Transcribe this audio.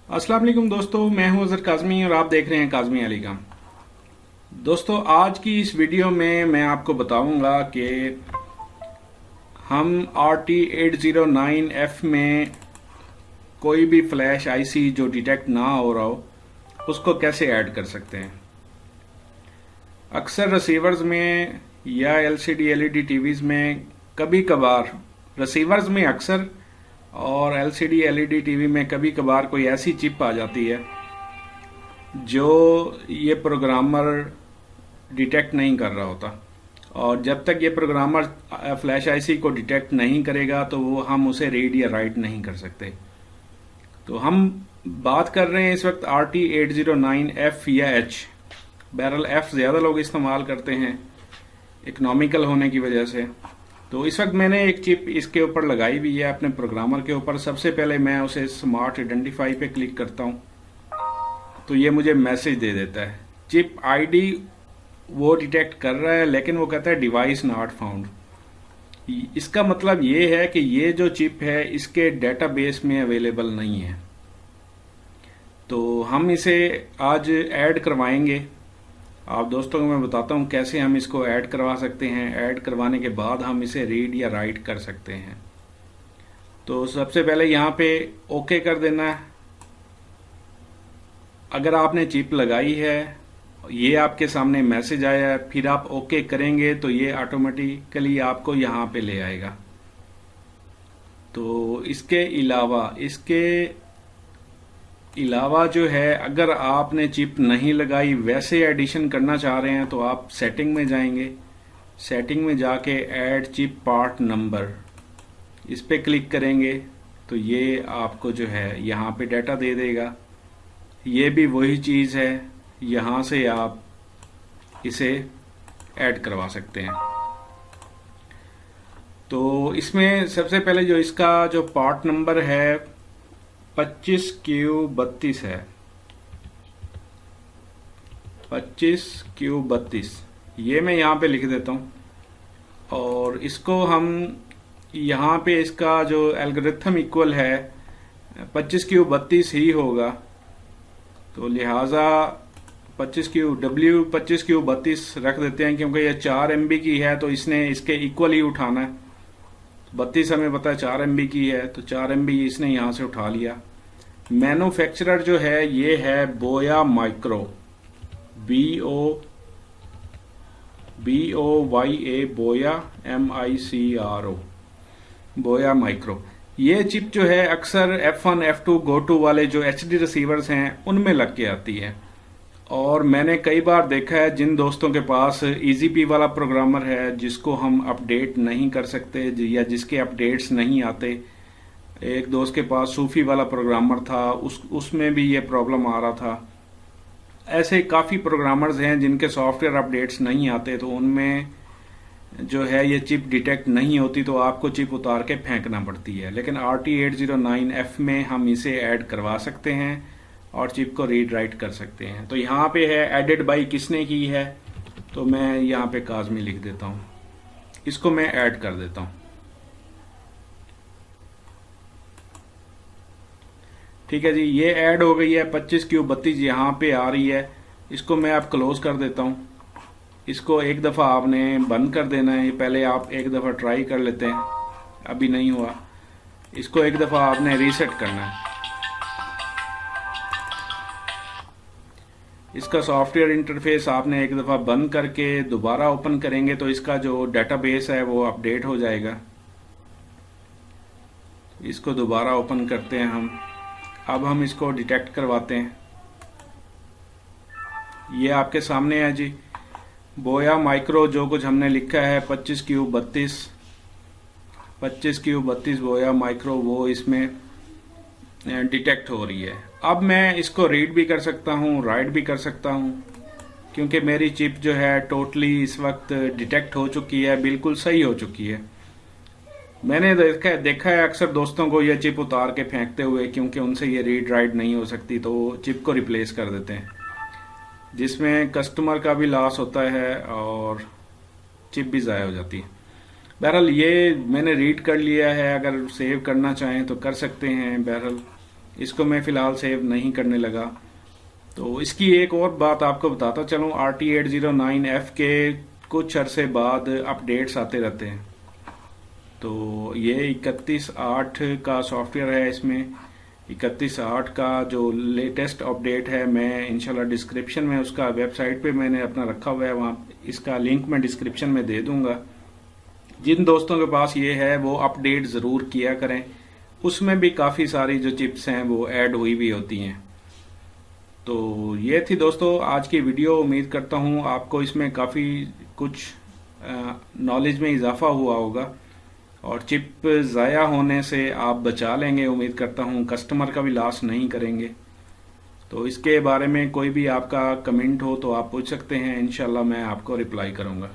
अस्सलाम वालेकुम दोस्तों, मैं हूं अजहर काज़मी और आप देख रहे हैं काज़मी अली का। दोस्तों, आज की इस वीडियो में मैं आपको बताऊंगा कि हम RT809F में कोई भी फ्लैश आईसी जो डिटेक्ट ना हो रहा हो उसको कैसे ऐड कर सकते हैं। अक्सर रिसीवर्स में या एलसीडी एलईडी टीवीज में कभी कभार, रिसीवर्स में अक्सर और एलसीडी एलईडी टीवी में कभी कभार कोई ऐसी चिप आ जाती है जो ये प्रोग्रामर डिटेक्ट नहीं कर रहा होता, और जब तक ये प्रोग्रामर फ्लैश आईसी को डिटेक्ट नहीं करेगा तो वो हम उसे रीड या राइट नहीं कर सकते। तो हम बात कर रहे हैं इस वक्त RT809F या H। बहरहाल F ज़्यादा लोग इस्तेमाल करते हैं इकोनॉमिकल होने की वजह से। तो इस वक्त मैंने एक चिप इसके ऊपर लगाई हुई है अपने प्रोग्रामर के ऊपर। सबसे पहले मैं उसे स्मार्ट आइडेंटिफाई पे क्लिक करता हूँ तो ये मुझे मैसेज दे देता है। चिप आईडी वो डिटेक्ट कर रहा है लेकिन वो कहता है डिवाइस नॉट फाउंड। इसका मतलब ये है कि ये जो चिप है इसके डेटाबेस में अवेलेबल नहीं है। तो हम इसे आज ऐड करवाएंगे। आप दोस्तों को मैं बताता हूँ कैसे हम इसको ऐड करवा सकते हैं। ऐड करवाने के बाद हम इसे रीड या राइट कर सकते हैं। तो सबसे पहले यहाँ पे ओके कर देना है। अगर आपने चिप लगाई है, ये आपके सामने मैसेज आया है, फिर आप ओके करेंगे तो ये ऑटोमेटिकली आपको यहाँ पे ले आएगा। तो इसके अलावा जो है, अगर आपने चिप नहीं लगाई वैसे एडिशन करना चाह रहे हैं तो आप सेटिंग में जाएंगे। सेटिंग में जाके ऐड चिप पार्ट नंबर, इस पे क्लिक करेंगे तो ये आपको जो है यहाँ पे डाटा दे देगा। ये भी वही चीज़ है, यहाँ से आप इसे ऐड करवा सकते हैं। तो इसमें सबसे पहले जो इसका जो पार्ट नंबर है 25Q32 है। 25Q32 ये मैं यहाँ पे लिख देता हूँ और इसको हम यहाँ पे इसका जो एल्गोरिथम इक्वल है 25Q32 ही होगा। तो लिहाजा 25Q32 रख देते हैं क्योंकि ये 4 MB की है तो इसने इसके इक्वल ही उठाना है। 32 हमें पता है 4 MB की है तो 4 MB इसने यहाँ से उठा लिया। मैन्युफैक्चरर जो है ये है बोया माइक्रो, BOYA बोया MICRO, बोया माइक्रो। ये चिप जो है अक्सर F1 F2 GO2 वाले जो HD रिसीवर्स हैं उनमें लग के आती है। और मैंने कई बार देखा है जिन दोस्तों के पास EZP वाला प्रोग्रामर है जिसको हम अपडेट नहीं कर सकते या जिसके अपडेट्स नहीं आते। एक दोस्त के पास सूफी वाला प्रोग्रामर था, उसमें भी ये प्रॉब्लम आ रहा था। ऐसे काफ़ी प्रोग्रामर्स हैं जिनके सॉफ्टवेयर अपडेट्स नहीं आते तो उनमें जो है ये चिप डिटेक्ट नहीं होती तो आपको चिप उतार के फेंकना पड़ती है। लेकिन RT809F में हम इसे ऐड करवा सकते हैं और चिप को रीड राइट कर सकते हैं। तो यहाँ पे है एडेड बाई किसने की है, तो मैं यहाँ पे काज़मी लिख देता हूँ। इसको मैं ऐड कर देता हूँ। ठीक है जी, ये ऐड हो गई है। 25Q32 यहाँ पे आ रही है। इसको मैं अब क्लोज कर देता हूँ। इसको एक दफ़ा आपने बंद कर देना है। पहले आप एक दफ़ा ट्राई कर लेते हैं, अभी नहीं हुआ। इसको एक दफ़ा आपने रीसेट करना है। इसका सॉफ्टवेयर इंटरफेस आपने एक दफ़ा बंद करके दोबारा ओपन करेंगे तो इसका जो डेटाबेस है वो अपडेट हो जाएगा। इसको दोबारा ओपन करते हैं हम। अब हम इसको डिटेक्ट करवाते हैं। ये आपके सामने है जी, बोया माइक्रो जो कुछ हमने लिखा है 25Q32 बोया माइक्रो वो इसमें डिटेक्ट हो रही है। अब मैं इसको रीड भी कर सकता हूँ, राइट भी कर सकता हूँ क्योंकि मेरी चिप जो है टोटली इस वक्त डिटेक्ट हो चुकी है, बिल्कुल सही हो चुकी है। मैंने देखा है अक्सर दोस्तों को ये चिप उतार के फेंकते हुए क्योंकि उनसे ये रीड राइट नहीं हो सकती तो चिप को रिप्लेस कर देते हैं, जिसमें कस्टमर का भी लॉस होता है और चिप भी ज़ाया हो जाती है। बहरहाल ये मैंने रीड कर लिया है, अगर सेव करना चाहें तो कर सकते हैं। बहरहाल इसको मैं फ़िलहाल सेव नहीं करने लगा। तो इसकी एक और बात आपको बताता चलूँ, RT809F के कुछ अरसे बाद अपडेट्स आते रहते हैं। तो ये 31.8 का सॉफ्टवेयर है। इसमें 31.8 का जो लेटेस्ट अपडेट है, मैं इंशाल्लाह डिस्क्रिप्शन में उसका वेबसाइट पे मैंने अपना रखा हुआ है, वहाँ इसका लिंक मैं डिस्क्रिप्शन में दे दूंगा। जिन दोस्तों के पास ये है वो अपडेट ज़रूर किया करें, उसमें भी काफ़ी सारी जो चिप्स हैं वो ऐड हुई भी होती हैं। तो ये थी दोस्तों आज की वीडियो। उम्मीद करता हूँ आपको इसमें काफ़ी कुछ नॉलेज में इजाफा हुआ होगा और चिप ज़ाया होने से आप बचा लेंगे। उम्मीद करता हूँ कस्टमर का भी लॉस नहीं करेंगे। तो इसके बारे में कोई भी आपका कमेंट हो तो आप पूछ सकते हैं, इंशाल्लाह मैं आपको रिप्लाई करूँगा।